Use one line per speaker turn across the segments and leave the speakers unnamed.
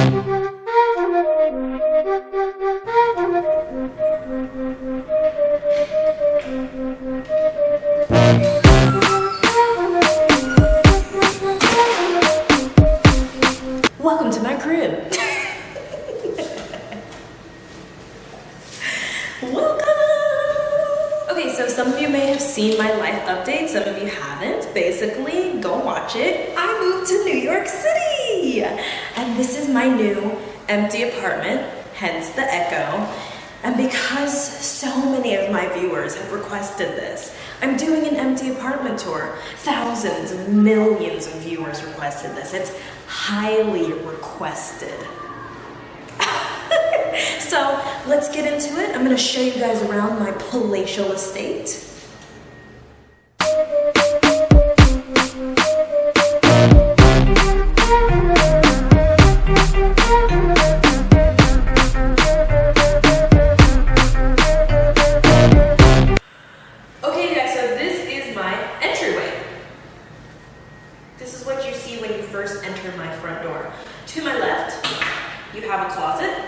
Welcome to my crib. Welcome! Okay, so some of you may have seen my life update, some of you haven't. Basically, go watch it. I moved to New York City! And this is my new empty apartment, hence the echo. And because so many of my viewers have requested this, I'm doing an empty apartment tour. Thousands of millions of viewers requested this. It's highly requested. So let's get into it. I'm gonna show you guys around my palatial estate. Okay guys, so this is my entryway. This is what you see when you first enter my front door. To my left, you have a closet.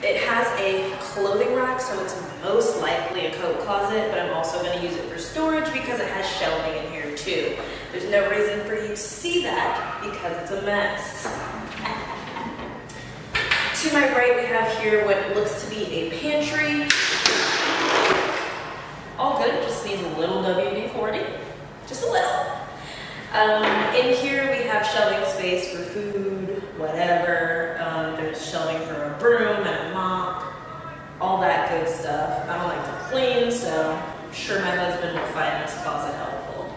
It has a clothing rack, so it's most likely a coat closet, but I'm also going to use it for storage because it has shelving in here too. There's no reason for you to see that because it's a mess. To my right, we have here what looks to be a pantry. All good, just needs a little WD-40, just a little. In here we have shelving space for food, whatever. There's shelving for a broom and a mop, all that good stuff. I don't like to clean, so I'm sure my husband will find this closet helpful.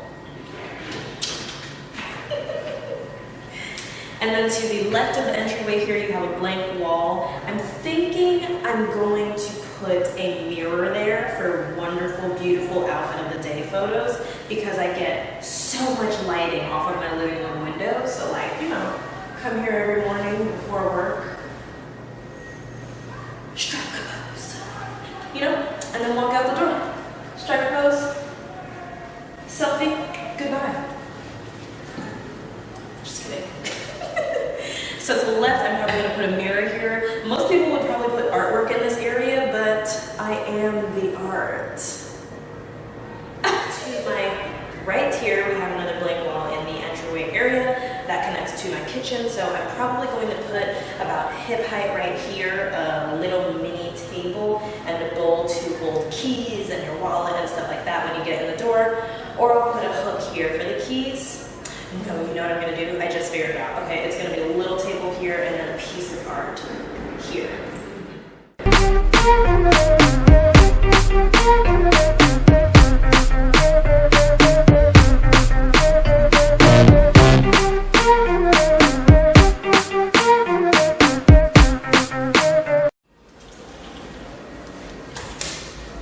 And then to the left of the entryway here, you have a blank wall. I'm thinking I'm going to put a mirror there for wonderful, beautiful outfit of the day photos because I get so much lighting off of my living room window. So like, you know, come here every morning before work, strike a pose, you know, and then walk out the door, strike a pose, selfie, goodbye. Just kidding. So to the left, I'm probably gonna put a mirror here. Most people would probably put artwork in this area, but I am the art. To my right here, we have another blank wall in the entryway area that connects to my kitchen. So I'm probably going to put about hip height right here, a little mini table and a bowl to hold keys and your wallet and stuff like that when you get in the door. Or I'll put a hook here for the keys. No, you know what I'm gonna do? I just figured it out. Okay, it's gonna be a little table here and then a piece of art here.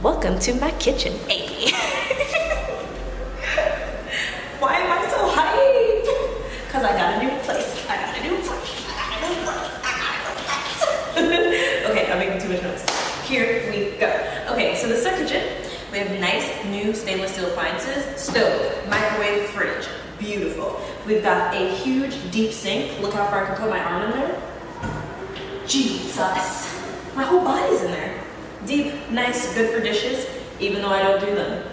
Welcome to my kitchen. Hey. Why am I so hyped? Because I got a new place. I got a new place. Okay, I'm making too much noise. Here we go. Okay, so this is our kitchen. We have nice new stainless steel appliances, stove, microwave, fridge. Beautiful. We've got a huge deep sink. Look how far I can put my arm in there. Jesus. My whole body's in there. Deep, nice, good for dishes, even though I don't do them.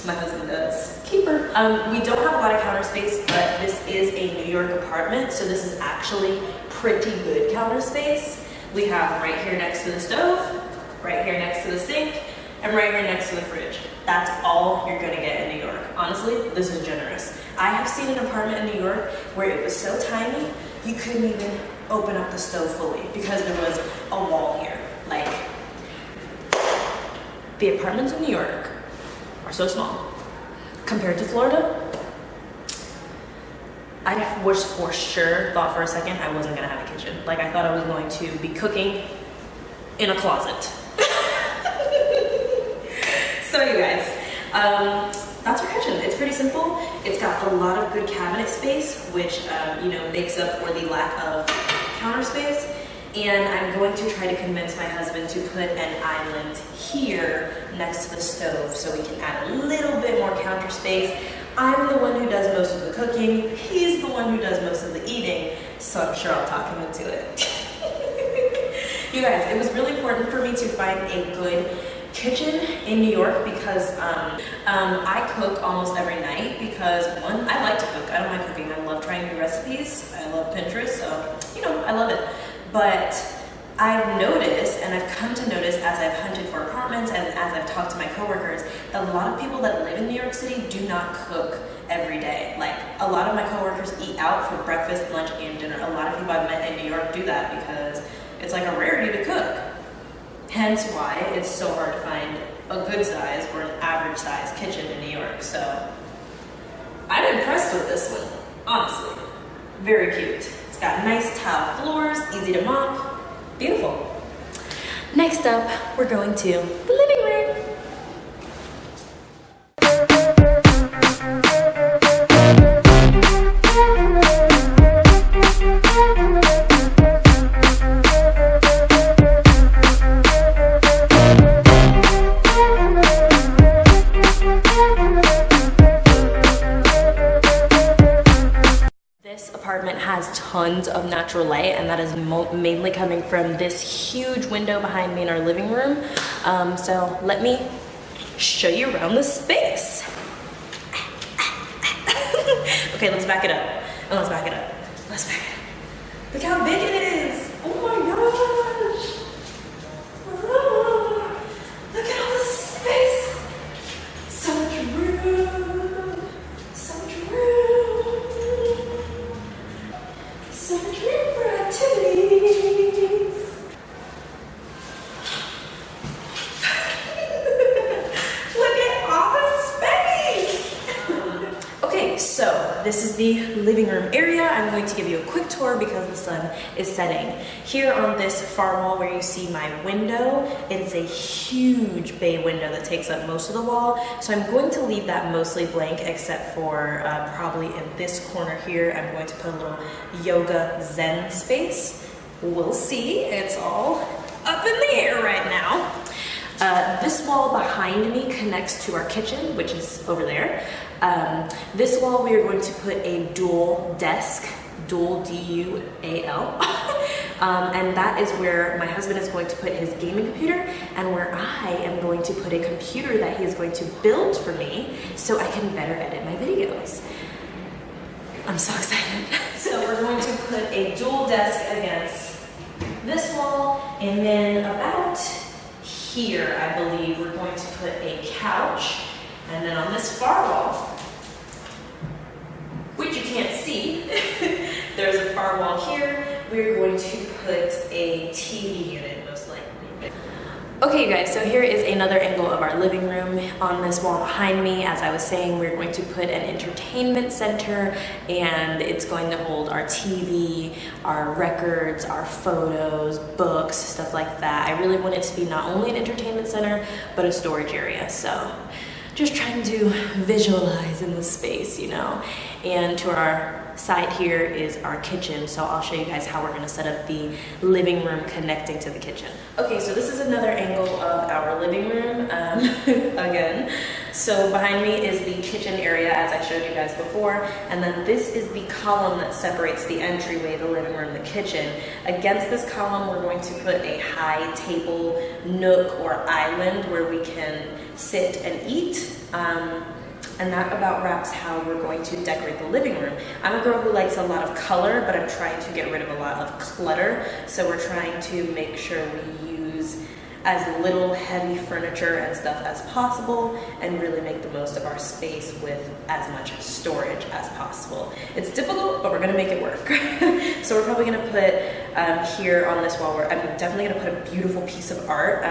My husband does. Keeper. We don't have a lot of counter space, but this is a New York apartment, so this is actually pretty good counter space. We have right here next to the stove, right here next to the sink, and right here next to the fridge. That's all you're gonna get in New York. Honestly, this is generous. I have seen an apartment in New York where it was so tiny, you couldn't even open up the stove fully because there was a wall here. Like, the apartments in New York are so small. Compared to Florida, I was for sure, thought for a second I wasn't gonna have a kitchen. Like I thought I was going to be cooking in a closet. So you guys, that's our kitchen. It's pretty simple. It's got a lot of good cabinet space, which you know, makes up for the lack of counter space. And I'm going to try to convince my husband to put an island here next to the stove so we can add a little bit more counter space. I'm the one who does most of the cooking. He's the one who does most of the eating. so I'm sure I'll talk him into it. You guys, it was really important for me to find a good kitchen in New York because I cook almost every night because one, I like to cook. I don't mind cooking. I love trying new recipes. I love Pinterest, so you know, I love it. But I've noticed, and I've come to notice as I've hunted for apartments and as I've talked to my coworkers, that a lot of people that live in New York City do not cook every day. Like, a lot of my coworkers eat out for breakfast, lunch, and dinner. A lot of people I've met in New York do that because it's like a rarity to cook. Hence why it's so hard to find a good size or an average size kitchen in New York. So I'm impressed with this one, honestly. Very cute. It's got nice tile floors, easy to mop. Beautiful. Next up, we're going to the living room. This apartment has tons of natural light, and that is mainly coming from this huge window behind me in our living room. So let me show you around the space. Okay, let's back it up. Oh, let's back it up. Let's back it up. Look how big it is. Oh my gosh. Oh, look at all the space. So much room. So much room. So much room for activities. Look at all the space. Okay, so this is the living room area. I'm going to give you a quick tour because the sun is setting. Here on this far wall where you see my window, it is a huge bay window that takes up most of the wall. So I'm going to leave that mostly blank except for probably in this corner here. I'm going to put a little yoga zen space. We'll see. It's all up in the air right now. This wall behind me connects to our kitchen, which is over there. This wall we are going to put a dual desk, dual D-U-A-L, and that is where my husband is going to put his gaming computer and where I am going to put a computer that he is going to build for me so I can better edit my videos. I'm so excited. So we're going to put a dual desk against this wall, and then about here, I believe, we're going to put a couch, and then on this far wall, which you can't see, there's a far wall here, we're going to put a TV unit, most likely. Okay, you guys, so here is another angle of our living room. On this wall behind me, as I was saying, we're going to put an entertainment center, and it's going to hold our TV, our records, our photos, books, stuff like that. I really want it to be not only an entertainment center, but a storage area. So just trying to visualize in the space, you know. And to our side here is our kitchen, so I'll show you guys how we're gonna set up the living room connecting to the kitchen. Okay, so this is another angle of our living room, again. So behind me is the kitchen area, as I showed you guys before, and then this is the column that separates the entryway, the living room, the kitchen. Against this column, we're going to put a high table, nook, or island where we can sit and eat. And that about wraps how we're going to decorate the living room. I'm a girl who likes a lot of color, but I'm trying to get rid of a lot of clutter. So we're trying to make sure we use as little heavy furniture and stuff as possible and really make the most of our space with as much storage as possible. It's difficult, but we're gonna make it work. So we're probably gonna put here on this wall, I'm definitely gonna put a beautiful piece of art.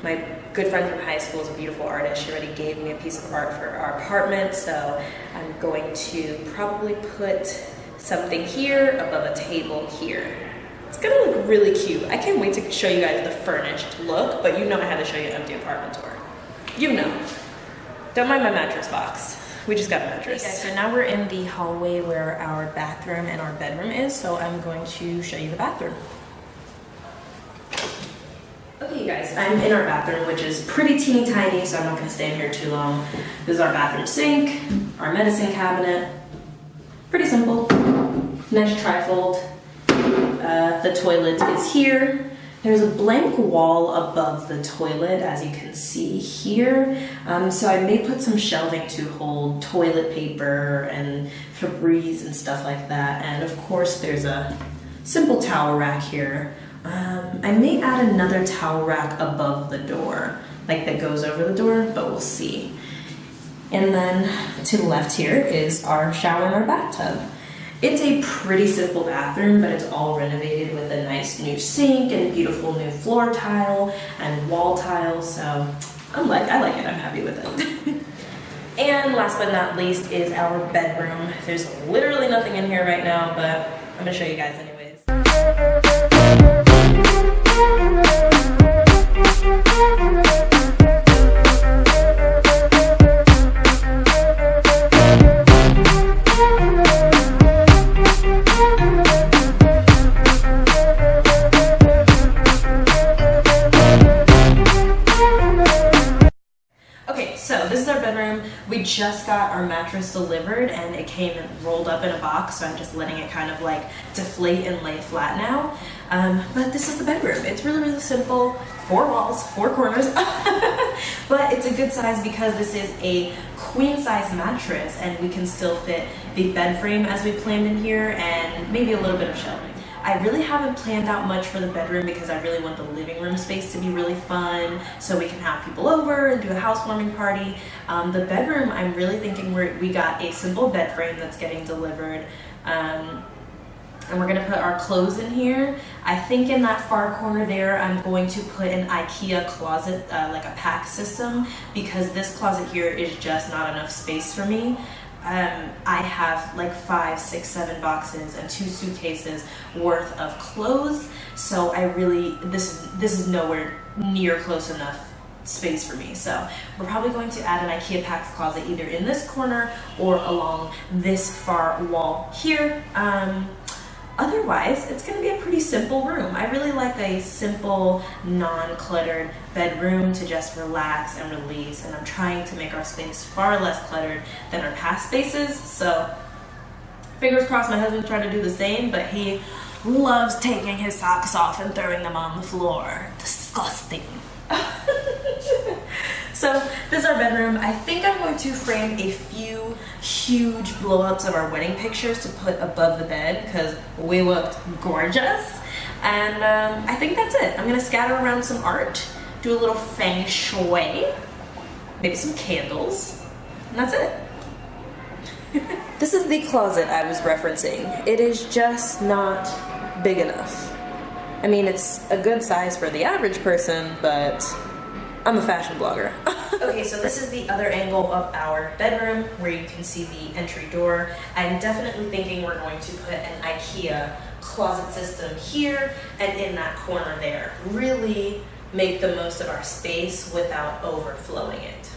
My good friend from high school is a beautiful artist. She already gave me a piece of art for our apartment, so I'm going to probably put something here above a table here. It's gonna look really cute. I can't wait to show you guys the furnished look, but you know I had to show you an empty apartment tour. You know. Don't mind my mattress box. We just got a mattress. Okay, guys, so now we're in the hallway where our bathroom and our bedroom is, so I'm going to show you the bathroom. Okay, you guys, I'm in our bathroom, which is pretty teeny tiny, so I'm not gonna stay in here too long. This is our bathroom sink, our medicine cabinet. Pretty simple. Nice trifold. the toilet is here. There's a blank wall above the toilet, as you can see here. So I may put some shelving to hold toilet paper and Febreze and stuff like that. And of course, there's a simple towel rack here. I may add another towel rack above the door, like that goes over the door, but we'll see. And then to the left here is our shower and our bathtub. It's a pretty simple bathroom, but it's all renovated with a nice new sink and beautiful new floor tile and wall tile, so I like it, I'm happy with it. And last but not least is our bedroom. There's literally nothing in here right now, but I'm gonna show you guys anyways. So this is our bedroom. We just got our mattress delivered and it came rolled up in a box, so I'm just letting it kind of like deflate and lay flat now. But this is the bedroom. It's really, really simple. 4 walls, 4 corners. But it's a good size because this is a queen size mattress and we can still fit the bed frame as we planned in here and maybe a little bit of shelving. I really haven't planned out much for the bedroom because I really want the living room space to be really fun so we can have people over and do a housewarming party. The bedroom, I'm really thinking we got a simple bed frame that's getting delivered. And we're gonna put our clothes in here. I think in that far corner there, I'm going to put an IKEA closet, like a pack system, because this closet here is just not enough space for me. I have like 5, 6, 7 boxes and 2 suitcases worth of clothes, so I really, this is nowhere near close enough space for me. So we're probably going to add an IKEA pack closet either in this corner or along this far wall here. Otherwise, it's going to be a pretty simple room. I really like a simple, non-cluttered bedroom to just relax and release, and I'm trying to make our space far less cluttered than our past spaces. So fingers crossed my husband tried to do the same, but he loves taking his socks off and throwing them on the floor. Disgusting. So this is our bedroom. I think I'm going to frame a few huge blow-ups of our wedding pictures to put above the bed because we looked gorgeous. And I think that's it. I'm gonna scatter around some art, do a little feng shui, maybe some candles, and that's it. This is the closet I was referencing. It is just not big enough. I mean, it's a good size for the average person, but I'm a fashion blogger. Okay, so this is the other angle of our bedroom where you can see the entry door. I'm definitely thinking we're going to put an IKEA closet system here and in that corner there. Really make the most of our space without overflowing it.